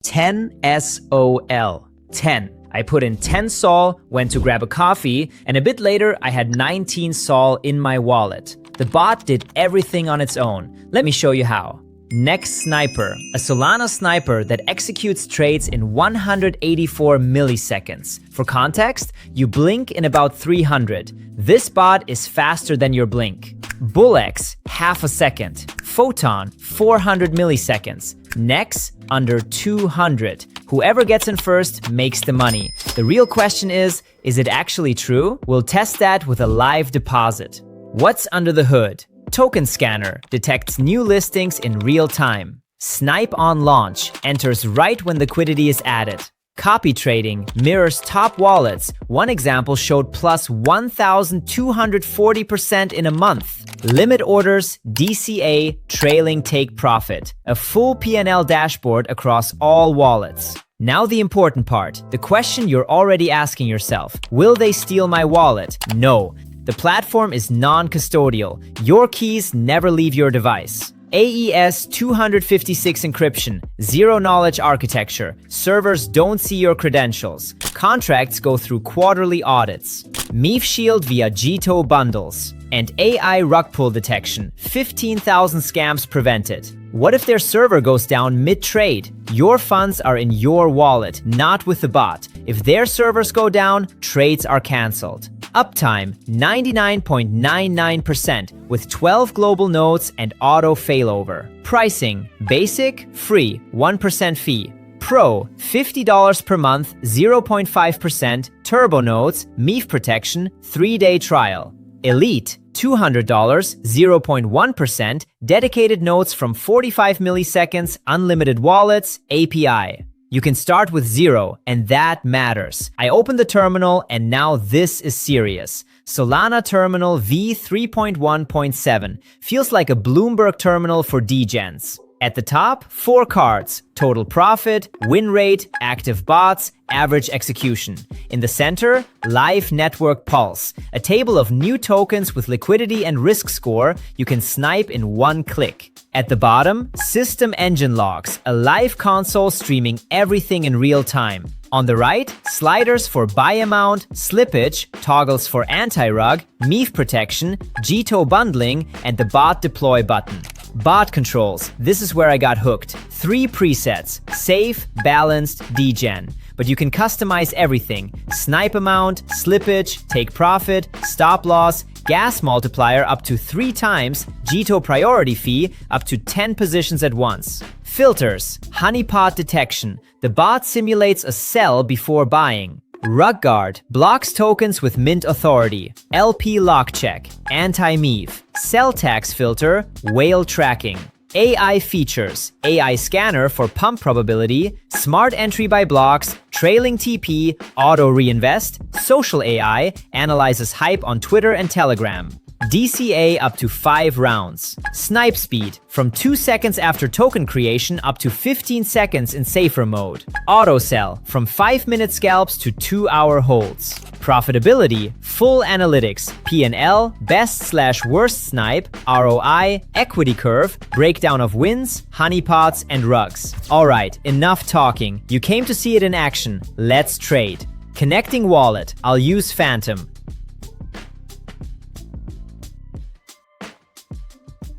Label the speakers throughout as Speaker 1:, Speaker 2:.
Speaker 1: 10 SOL. 10. I put in 10 Sol, went to grab a coffee, and a bit later I had 19 Sol in my wallet. The bot did everything on its own. Let me show you how. Next Sniper, a Solana Sniper that executes trades in 184 milliseconds. For context, you blink in about 300. This bot is faster than your blink. BullX, half a second. Photon, 400 milliseconds. Nex, under 200. Whoever gets in first makes the money. The real question is it actually true? We'll test that with a live deposit. What's under the hood? Token Scanner detects new listings in real time. Snipe on launch enters right when liquidity is added. Copy trading mirrors top wallets. One example showed plus 1,240% in a month. Limit orders, DCA, trailing take profit. A full P&L dashboard across all wallets. Now the important part, the question you're already asking yourself. Will they steal my wallet? No. The platform is non-custodial. Your keys never leave your device. AES 256 encryption, zero-knowledge architecture. Servers don't see your credentials. Contracts go through quarterly audits. MEF Shield via GTO bundles. And AI rug pull detection, 15,000 scams prevented. What if their server goes down mid-trade? Your funds are in your wallet, not with the bot. If their servers go down, trades are cancelled. Uptime, 99.99% with 12 global nodes and auto failover. Pricing, basic, free, 1% fee. Pro, $50 per month, 0.5%, turbo nodes, MEF protection, 3-day trial. Elite, $200, 0.1%, dedicated nodes from 45 milliseconds, unlimited wallets, API. You can start with 0, and that matters. I opened the terminal, and now this is serious. Solana Terminal v3.1.7 feels like a Bloomberg terminal for degens. At the top, 4 cards: total profit, win rate, active bots, average execution. In the center, live network pulse, a table of new tokens with liquidity and risk score you can snipe in one click. At the bottom, system engine logs, a live console streaming everything in real time. On the right, sliders for buy amount, slippage, toggles for anti-rug, MEF protection, GTO bundling, and the bot deploy button. Bot controls, this is where I got hooked. 3 presets, safe, balanced, degen. But you can customize everything. Snipe amount, slippage, take profit, stop loss, gas multiplier up to 3 times, GTO priority fee up to 10 positions at once. Filters, honeypot detection. The bot simulates a sell before buying. Rug guard blocks tokens with mint authority. LP lock check, anti-MEF. Sell tax filter, whale tracking. AI features, AI scanner for pump probability, smart entry by blocks, trailing TP, auto reinvest, social AI, analyzes hype on Twitter and Telegram. DCA up to 5 rounds. Snipe speed, from 2 seconds after token creation up to 15 seconds in safer mode. Auto sell, from 5-minute scalps to 2-hour holds. Profitability, full analytics, P&L, best/worst snipe, ROI, equity curve, breakdown of wins, honeypots, and rugs. Alright, enough talking. You came to see it in action. Let's trade. Connecting wallet. I'll use Phantom.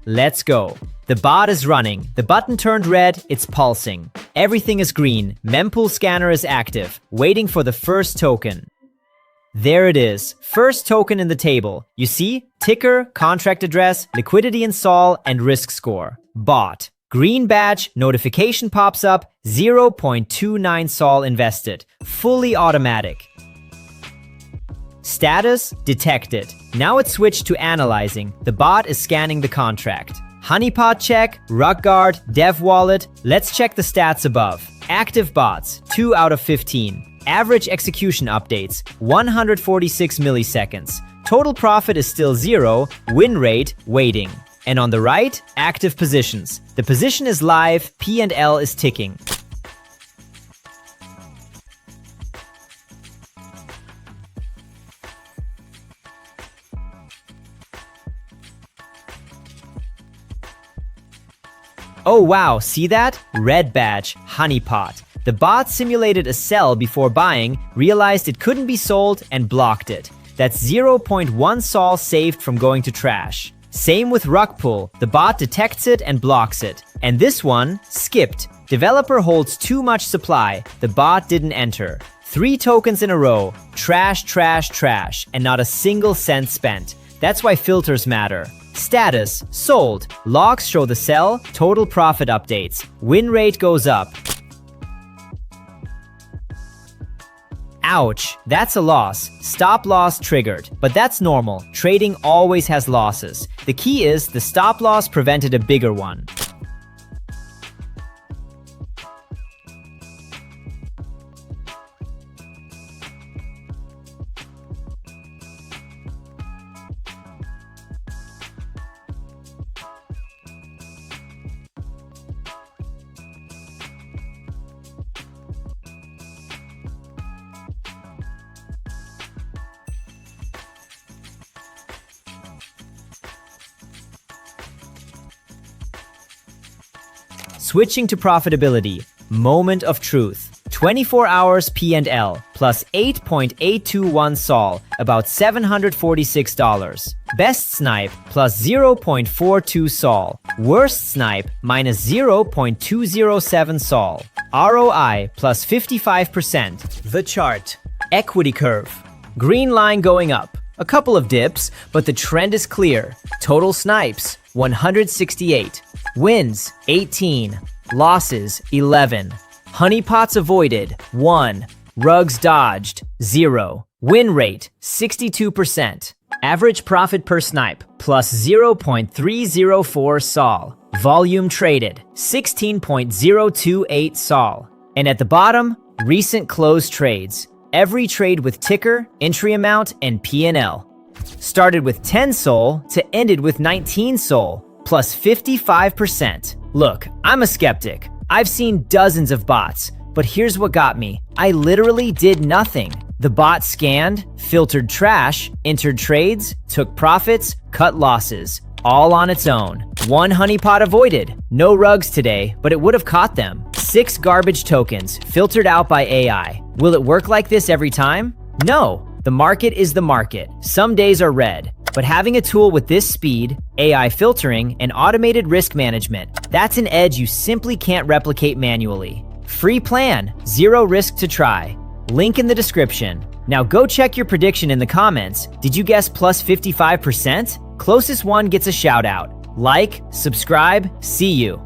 Speaker 1: Let's go. The bot is running. The button turned red, it's pulsing. Everything is green. Mempool scanner is active, waiting for the first token. There it is. First token in the table. You see? Ticker, contract address, liquidity in Sol, and risk score. Bot. Green badge, notification pops up, 0.29 Sol invested. Fully automatic. Status detected. Now it's switched to analyzing. The bot is scanning the contract. Honeypot check, rug guard, dev wallet. Let's check the stats above. Active bots, 2 out of 15. Average execution updates, 146 milliseconds. Total profit is still 0. Win rate, waiting. And on the right, active positions. The position is live, P&L is ticking. Oh wow, see that? Red badge, honeypot. The bot simulated a sell before buying, realized it couldn't be sold, and blocked it. That's 0.1 sol saved from going to trash. Same with rug pull. The bot detects it and blocks it. And this one, skipped. Developer holds too much supply. The bot didn't enter. 3 tokens in a row. Trash, trash, trash, and not a single cent spent. That's why filters matter. Status, sold. Logs show the sell, total profit updates. Win rate goes up. Ouch, that's a loss. Stop loss triggered. But that's normal. Trading always has losses. The key is the stop loss prevented a bigger one. Switching to profitability, moment of truth. 24 hours P&L plus 8.821 sol, about $746. Best snipe plus 0.42 sol. Worst snipe minus 0.207 sol. ROI plus 55%. The chart. Equity curve. Green line going up. A couple of dips, but the trend is clear. Total snipes, 168. Wins, 18. Losses, 11. Honeypots avoided, 1. Rugs dodged, 0. Win rate, 62%. Average profit per snipe, plus 0.304 sol. Volume traded, 16.028 sol. And at the bottom, recent closed trades. Every trade with ticker, entry amount, and P&L. Started with 10 sol to ended with 19 sol, plus 55%. Look, I'm a skeptic. I've seen dozens of bots, but here's what got me. I literally did nothing. The bot scanned, filtered trash, entered trades, took profits, cut losses, all on its own. 1 honeypot avoided. No rugs today, but it would have caught them. 6 garbage tokens, filtered out by AI. Will it work like this every time? No. The market is the market. Some days are red. But having a tool with this speed, AI filtering, and automated risk management, that's an edge you simply can't replicate manually. Free plan, 0 risk to try. Link in the description. Now go check your prediction in the comments. Did you guess plus 55%? Closest one gets a shout out. Like, subscribe, see you.